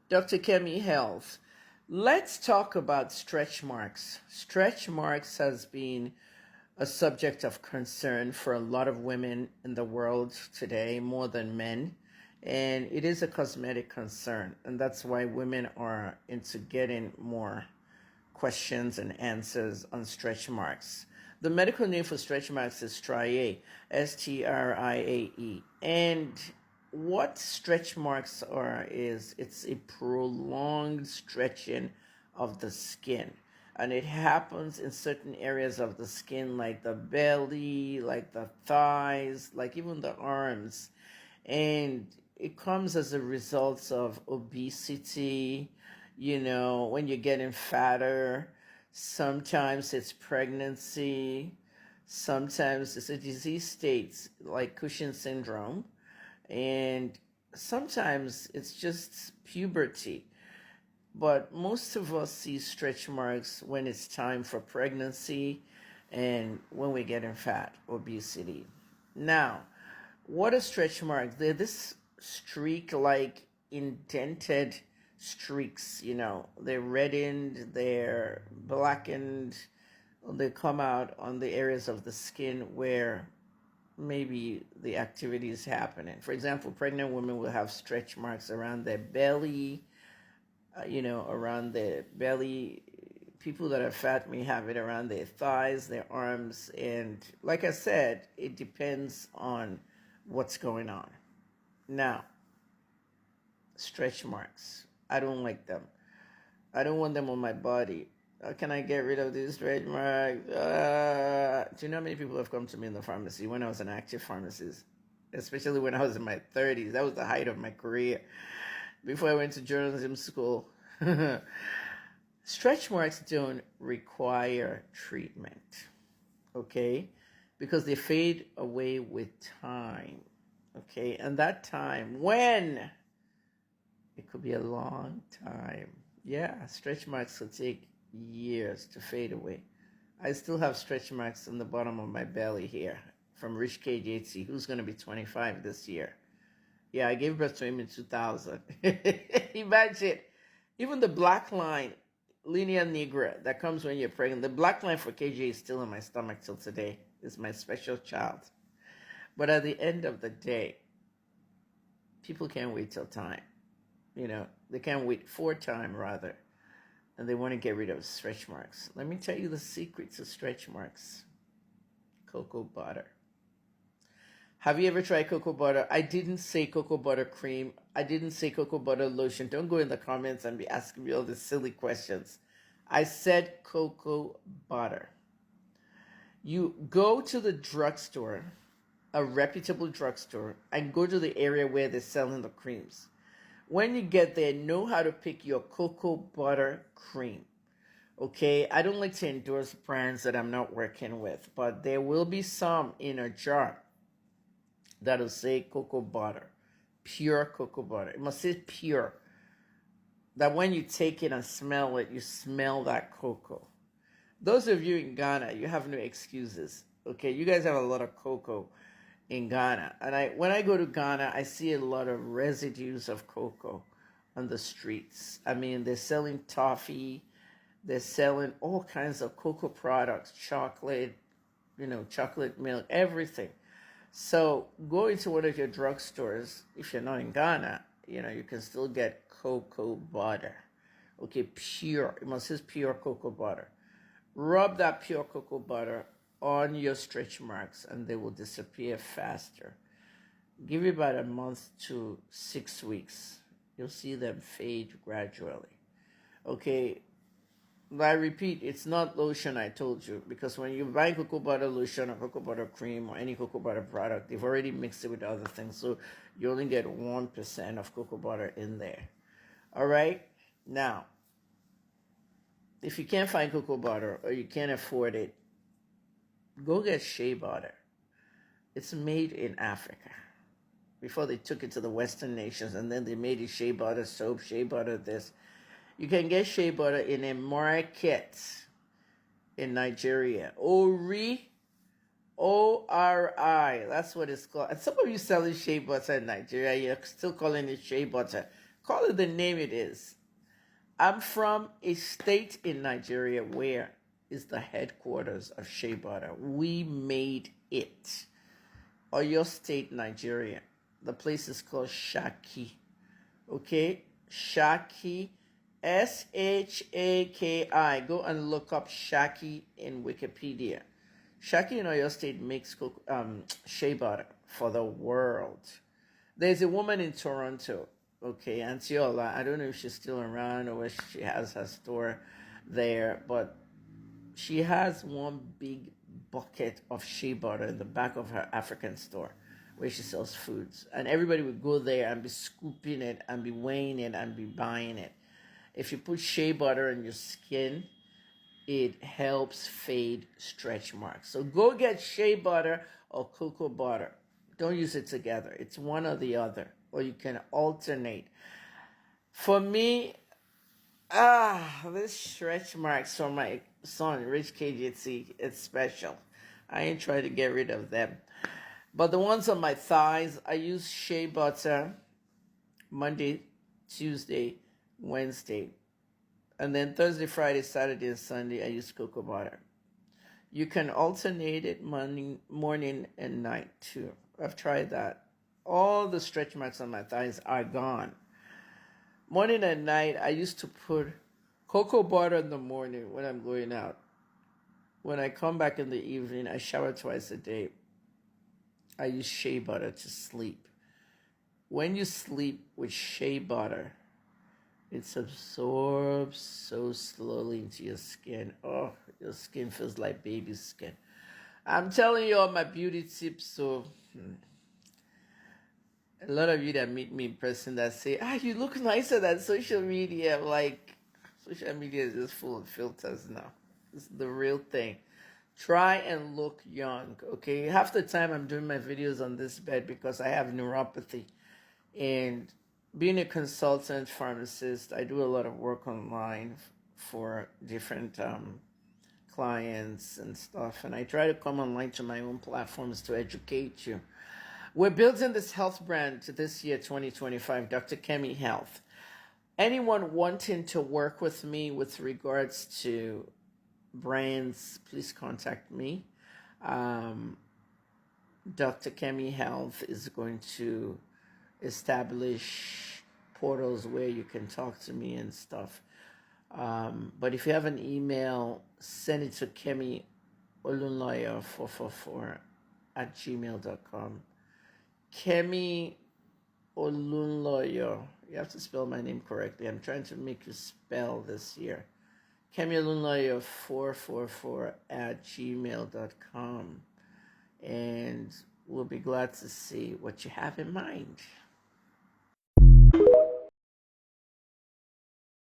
Dr. Kemi Health. Let's talk about stretch marks. Stretch marks has been a subject of concern for a lot of women in the world today, more than men. And it is a cosmetic concern. And that's why women are into getting more questions and answers on stretch marks. The medical name for stretch marks is striae, STRIAE. And what stretch marks are is it's a prolonged stretching of the skin. And it happens in certain areas of the skin, like the belly, like the thighs, like even the arms. And it comes as a result of obesity, when you're getting fatter. Sometimes it's pregnancy. Sometimes it's a disease state like Cushing syndrome. And sometimes it's just puberty. But most of us see stretch marks when it's time for pregnancy and when we're getting fat, obesity. Now, what are stretch marks? They're this streak-like indented streaks, They're reddened, they're blackened, they come out on the areas of the skin where maybe the activity is happening. For example, pregnant women will have stretch marks around their belly, around their belly. People that are fat may have it around their thighs, their arms. And like I said, it depends on what's going on. Now, stretch marks. I don't like them. I don't want them on my body. How can I get rid of these stretch marks? Do you know how many people have come to me in the pharmacy when I was an active pharmacist? Especially when I was in my 30s. That was the height of my career. Before I went to journalism school. Stretch marks don't require treatment, okay? Because they fade away with time, okay? And that time, when? It could be a long time. Yeah, stretch marks could take years to fade away. I still have stretch marks on the bottom of my belly here from Rich KJT, who's going to be 25 this year. Yeah, I gave birth to him in 2000. Imagine, even the black line, linea nigra, that comes when you're pregnant, the black line for KJ is still in my stomach till today. It's my special child. But at the end of the day, people can't wait till time. They can't wait for time, rather. And they want to get rid of stretch marks. Let me tell you the secret to stretch marks. Cocoa butter. Have you ever tried cocoa butter? I didn't say cocoa butter cream. I didn't say cocoa butter lotion. Don't go in the comments and be asking me all these silly questions. I said cocoa butter. You go to the drugstore, a reputable drugstore, and go to the area where they're selling the creams. When you get there, know how to pick your cocoa butter cream. Okay, I don't like to endorse brands that I'm not working with, but there will be some in a jar that'll say cocoa butter, pure cocoa butter. It must say pure. That when you take it and smell it, you smell that cocoa. Those of you in Ghana, you have no excuses. Okay, you guys have a lot of cocoa in Ghana. And when I go to Ghana, I see a lot of residues of cocoa on the streets. I mean, they're selling toffee. They're selling all kinds of cocoa products, chocolate, chocolate milk, everything. So go into one of your drugstores. If you're not in Ghana, you can still get cocoa butter. Okay, pure. It must say pure cocoa butter. Rub that pure cocoa butter on your stretch marks and they will disappear faster. Give it about a month to 6 weeks. You'll see them fade gradually. Okay, I repeat, it's not lotion, I told you, because when you buy cocoa butter lotion or cocoa butter cream or any cocoa butter product, they've already mixed it with other things, so you only get 1% of cocoa butter in there. All right? Now, if you can't find cocoa butter or you can't afford it, go get shea butter. It's made in Africa. Before they took it to the Western nations, and then they made it shea butter soap, shea butter this. You can get shea butter in a market in Nigeria. Ori, O-R-I. That's what it's called. And some of you selling shea butter in Nigeria, you're still calling it shea butter. Call it the name it is. I'm from a state in Nigeria where is the headquarters of shea butter. We made it. Oyo State, Nigeria. The place is called Shaki. Okay? Shaki. Shaki. Go and look up Shaki in Wikipedia. Shaki in Oyo State makes shea butter for the world. There's a woman in Toronto, okay, Antiola. I don't know if she's still around or if she has her store there, but she has one big bucket of shea butter in the back of her African store where she sells foods. And everybody would go there and be scooping it and be weighing it and be buying it. If you put shea butter on your skin, it helps fade stretch marks. So go get shea butter or cocoa butter. Don't use it together. It's one or the other, or you can alternate. For me, this stretch marks from my son, Rich KGT, it's special. I ain't trying to get rid of them. But the ones on my thighs, I use shea butter Monday, Tuesday, Wednesday. And then Thursday, Friday, Saturday, and Sunday, I use cocoa butter. You can alternate it morning and night too. I've tried that. All the stretch marks on my thighs are gone. Morning and night, I used to put cocoa butter in the morning when I'm going out. When I come back in the evening, I shower twice a day. I use shea butter to sleep. When you sleep with shea butter, it absorbs so slowly into your skin. Oh, your skin feels like baby skin. I'm telling you all my beauty tips. So a lot of you that meet me in person that say, you look nicer than social media. Like, social media is just full of filters now. It's the real thing. Try and look young, okay? Half the time I'm doing my videos on this bed because I have neuropathy. And being a consultant pharmacist, I do a lot of work online for different clients and stuff. And I try to come online to my own platforms to educate you. We're building this health brand this year, 2025, Dr. Kemi Health. Anyone wanting to work with me with regards to brands, please contact me. Dr. Kemi Health is going to establish portals where you can talk to me and stuff. But if you have an email, send it to Kemi Olunloyo444 at gmail.com. Kemi Olunloyo. You have to spell my name correctly. I'm trying to make you spell this year. Kemi Olunloyo444 at gmail.com. And we'll be glad to see what you have in mind.